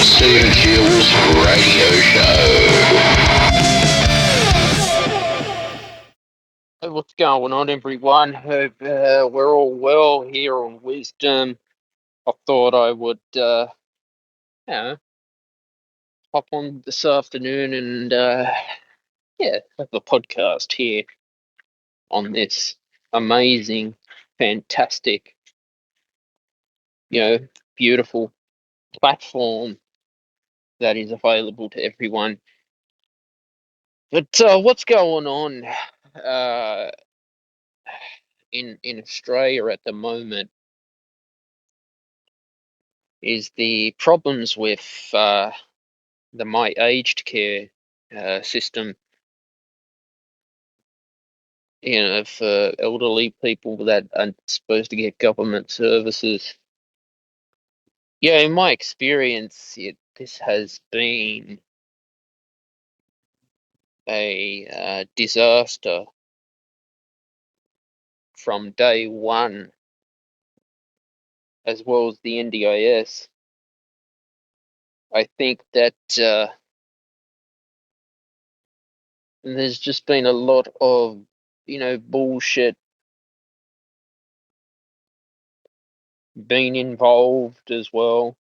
Stephen Jules Radio Show. Hey, what's going on, everyone? Hope we're all well here on Wisdom. I thought I would, you know, hop on this afternoon and, have a podcast here on this amazing, fantastic, you know, beautiful platform that is available to everyone. But what's going on in Australia at the moment is the problems with the My Aged Care system, for elderly people that are supposed to get government services. Yeah, in my experience, this has been a disaster from day one, as well as the NDIS. I think that there's just been a lot of, bullshit being involved as well.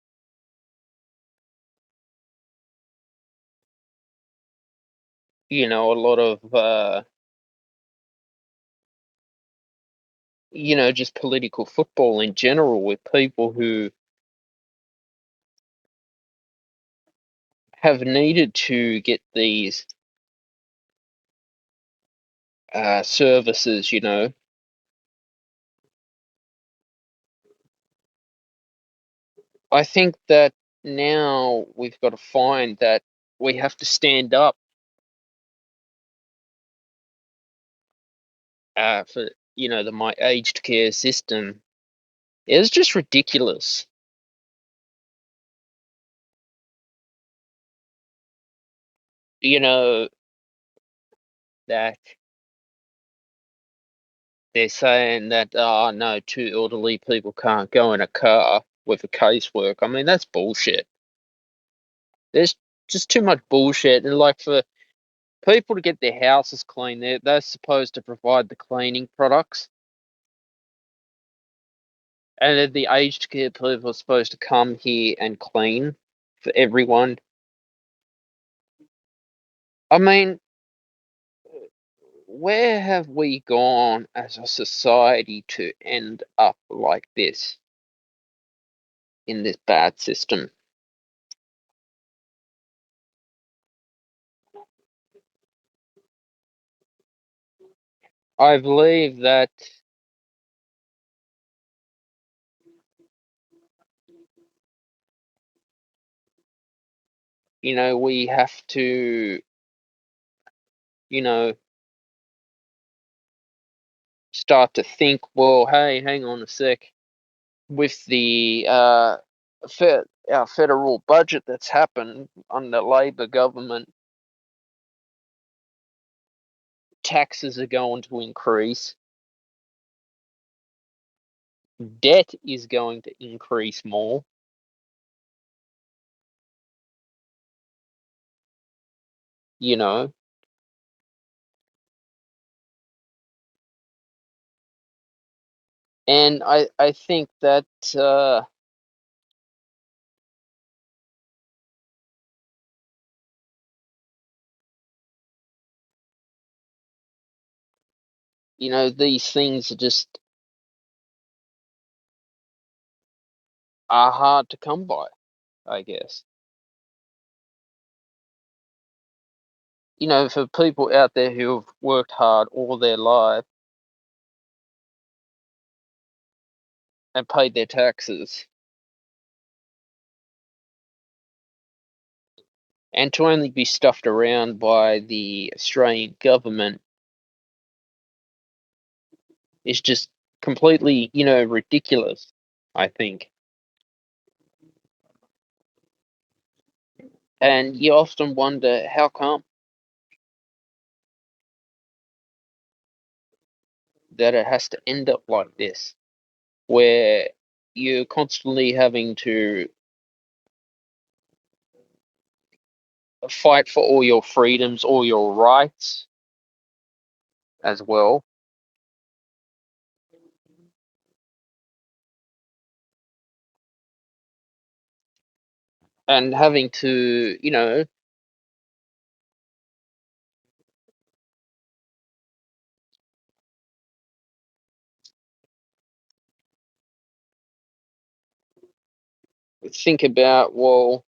A lot of, just political football in general with people who have needed to get these services. I think that now we've got to find that we have to stand up for, the My Aged Care system. It's just ridiculous. You know, that they're saying that, oh no, two elderly people can't go in a car with a casework. I mean, that's bullshit. There's just too much bullshit. And like for people to get their houses clean, they're supposed to provide the cleaning products. And then the aged care people are supposed to come here and clean for everyone. I mean, where have we gone as a society to end up like this in this bad system? I believe that, we have to, you know, start to think, well, hey, hang on a sec. With the our federal budget that's happened under Labor government, taxes are going to increase, debt is going to increase more. you know and I think that these things are hard to come by, I guess. For people out there who have worked hard all their life and paid their taxes, and to only be stuffed around by the Australian government is just completely, ridiculous, I think. And you often wonder how come that it has to end up like this, where you're constantly having to fight for all your freedoms, all your rights as well. And having to, think about, well,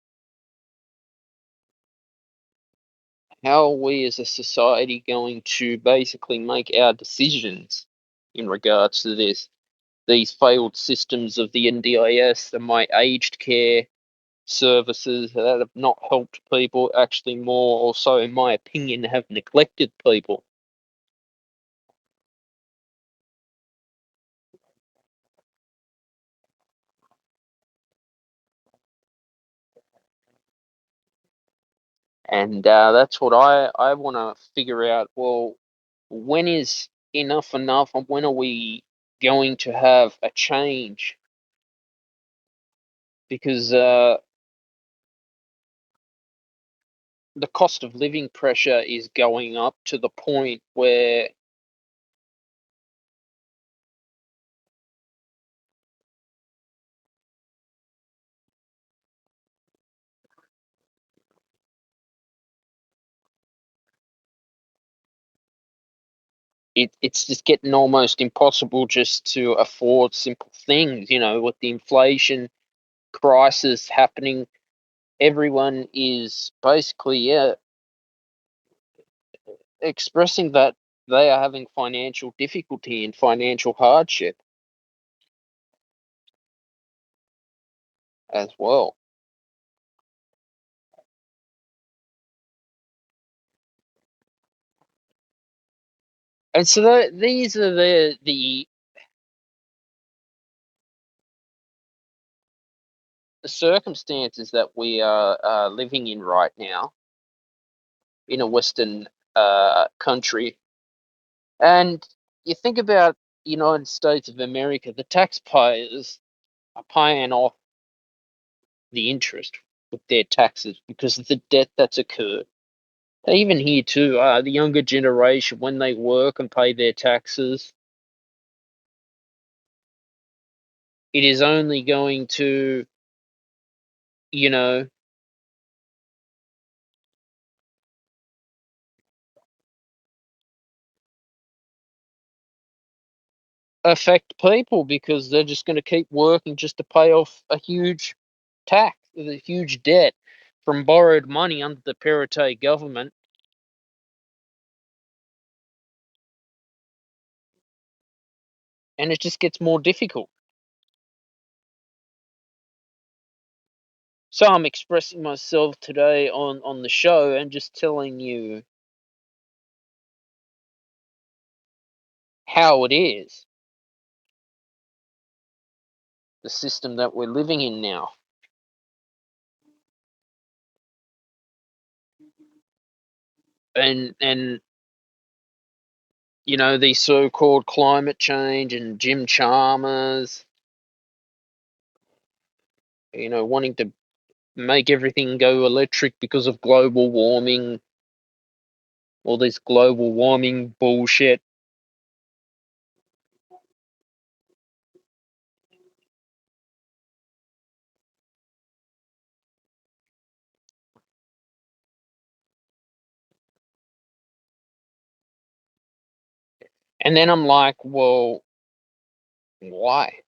how are we as a society going to basically make our decisions in regards to this? These failed systems of the NDIS, the my aged care services that have not helped people, actually more also, in my opinion, have neglected people. And that's what I want to figure out. Well, when is enough enough, and when are we going to have a change? Because the cost of living pressure is going up to the point where it's just getting almost impossible just to afford simple things. With the inflation crisis happening, everyone is basically, yeah, expressing that they are having financial difficulty and financial hardship as well. And so these are the circumstances that we are living in right now in a Western country. And you think about the United States of America, the taxpayers are paying off the interest with their taxes because of the debt that's occurred. Even here too, the younger generation, when they work and pay their taxes, it is only going to, you know, affect people because they're just going to keep working just to pay off a huge tax, a huge debt from borrowed money under the Perrottet government, and it just gets more difficult. So I'm expressing myself today on the show and just telling you how it is, the system that we're living in now. And these so-called climate change and Jim Chalmers, wanting to make everything go electric because of global warming, all this global warming bullshit. And then I'm like, well, why?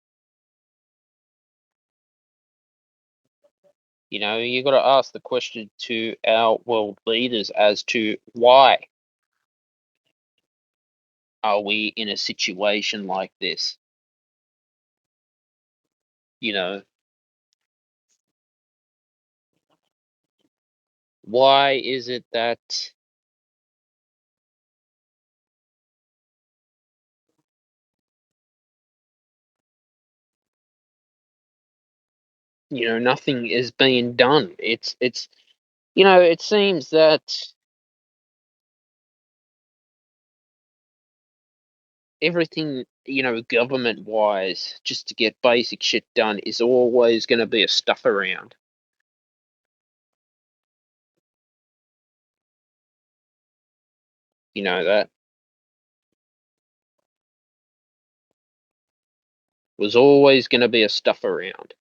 You got to ask the question to our world leaders as to why are we in a situation like this? You know, why is it that, nothing is being done? It seems that everything, government wise, just to get basic shit done, is always going to be a stuff around. You know that was always going to be a stuff around.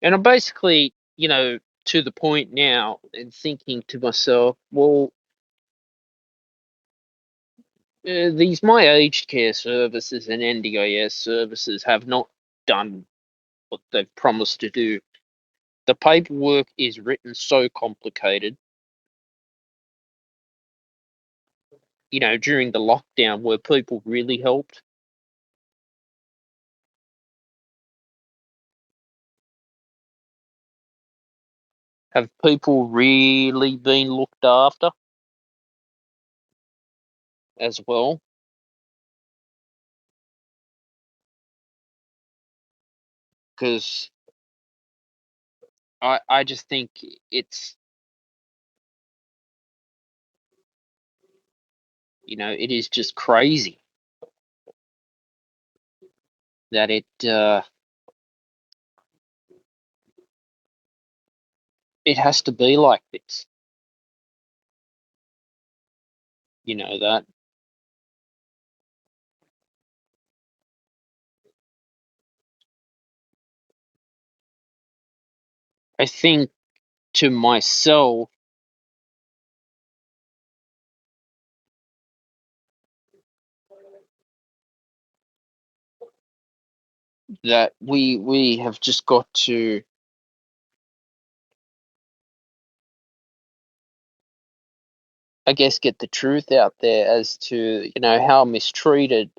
And I'm basically, to the point now and thinking to myself, well, these my aged care services and NDIS services have not done what they've promised to do. The paperwork is written so complicated. During the lockdown, were people really helped? Have people really been looked after as well? Because I just think it's, it is just crazy that it has to be like this. You know that. I think to myself that we have just got to, I guess, get the truth out there as to how mistreated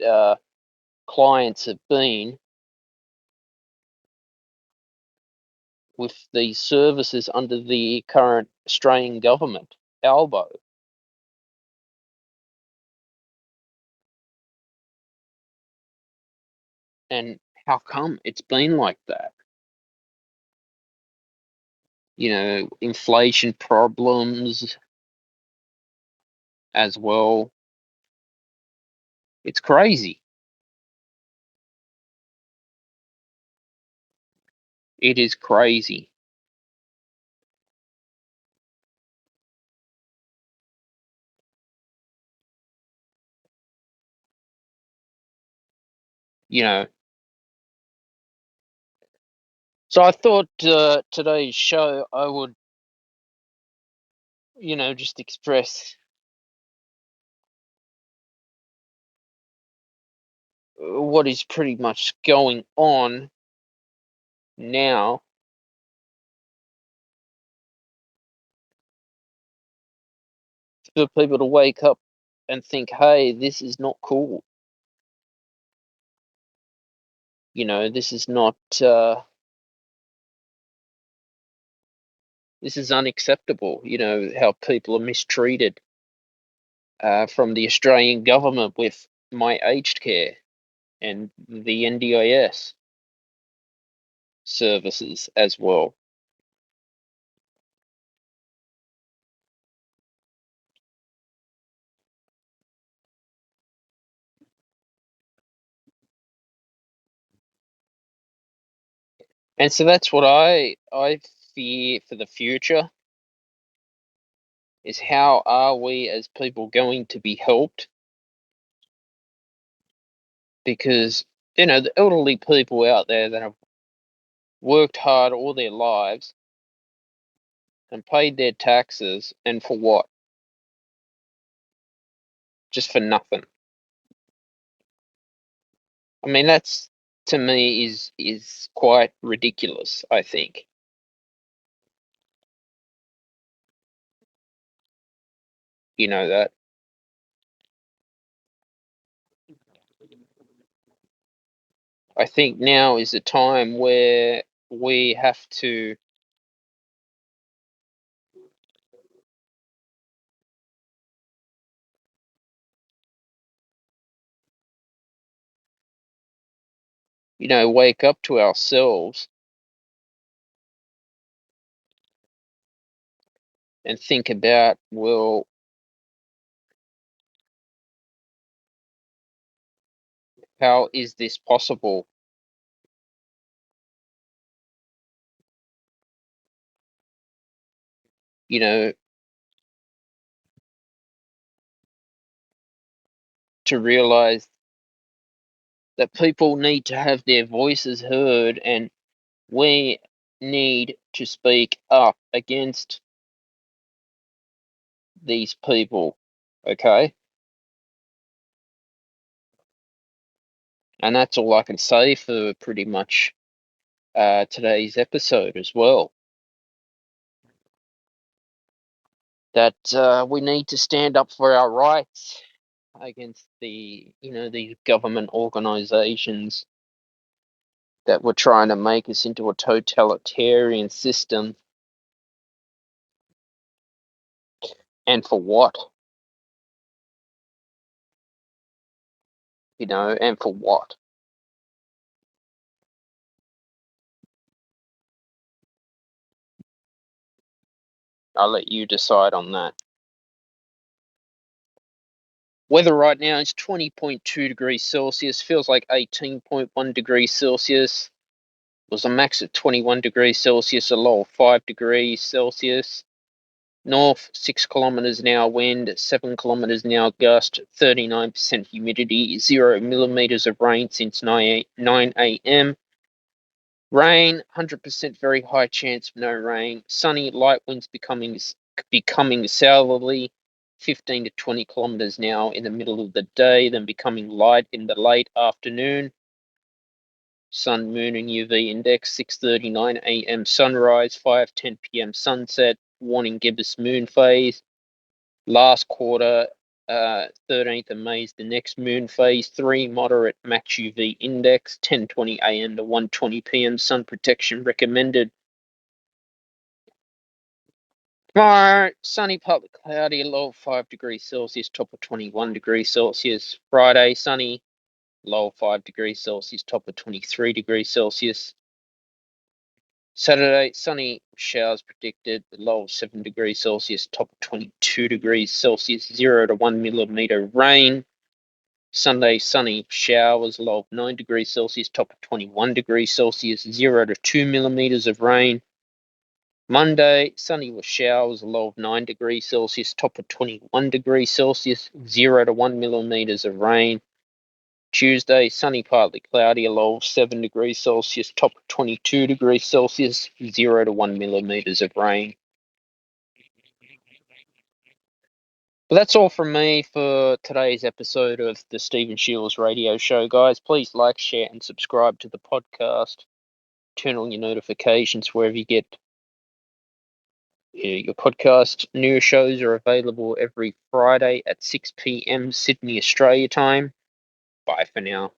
clients have been with these services under the current Australian government, Albo. And how come it's been like that? Inflation problems as well. It's crazy. It is crazy. You know. So I thought today's show I would, just express what is pretty much going on now, for people to wake up and think, hey, this is not cool. This is not, this is unacceptable, how people are mistreated from the Australian government with my aged care and the NDIS services as well. And so that's what I fear for the future, is how are we as people going to be helped? Because the elderly people out there that have worked hard all their lives and paid their taxes, and for what? Just for nothing. I mean, that's, to me, is quite ridiculous, I think. You know that. I think now is a time where we have to, wake up to ourselves and think about, well, how is this possible? you know, to realize that people need to have their voices heard, and we need to speak up against these people, okay? And that's all I can say for pretty much today's episode as well. That we need to stand up for our rights against these government organizations that were trying to make us into a totalitarian system. And for what? And for what? I'll let you decide on that. Weather right now is 20.2 degrees Celsius, feels like 18.1 degrees Celsius. It was a max of 21 degrees Celsius, a low of 5 degrees Celsius. North, 6 kilometers an hour wind, 7 kilometers an hour gust, 39% humidity, 0 millimeters of rain since 9 a.m. Rain, 100% very high chance of no rain. Sunny, light winds becoming southerly, 15 to 20 kilometers an hour in the middle of the day, then becoming light in the late afternoon. Sun, moon, and UV index, 6:39 a.m. sunrise, 5:10 p.m. sunset. Warning gibbous moon phase. Last quarter, 13th of May is the next moon phase. 3 moderate max UV index, 10:20 a.m. to 1:20 p.m. Sun protection recommended. Tomorrow, sunny, partly cloudy, low of 5 degrees Celsius, top of 21 degrees Celsius. Friday, sunny, low of 5 degrees Celsius, top of 23 degrees Celsius. Saturday, sunny, showers predicted, low of 7 degrees Celsius, top of 22 degrees Celsius, 0 to 1 millimeter rain. Sunday, sunny, showers, low of 9 degrees Celsius, top of 21 degrees Celsius, 0 to 2 millimeters of rain. Monday, sunny with showers, a low of 9 degrees Celsius, top of 21 degrees Celsius, 0 to 1 millimeters of rain. Tuesday, sunny, partly cloudy, a low of 7 degrees Celsius, top of 22 degrees Celsius, 0 to 1 millimeters of rain. But that's all from me for today's episode of the Stephen Shields Radio Show, guys. Please like, share, and subscribe to the podcast. Turn on your notifications wherever you get your podcast. New shows are available every Friday at 6 p.m. Sydney, Australia time. Bye for now.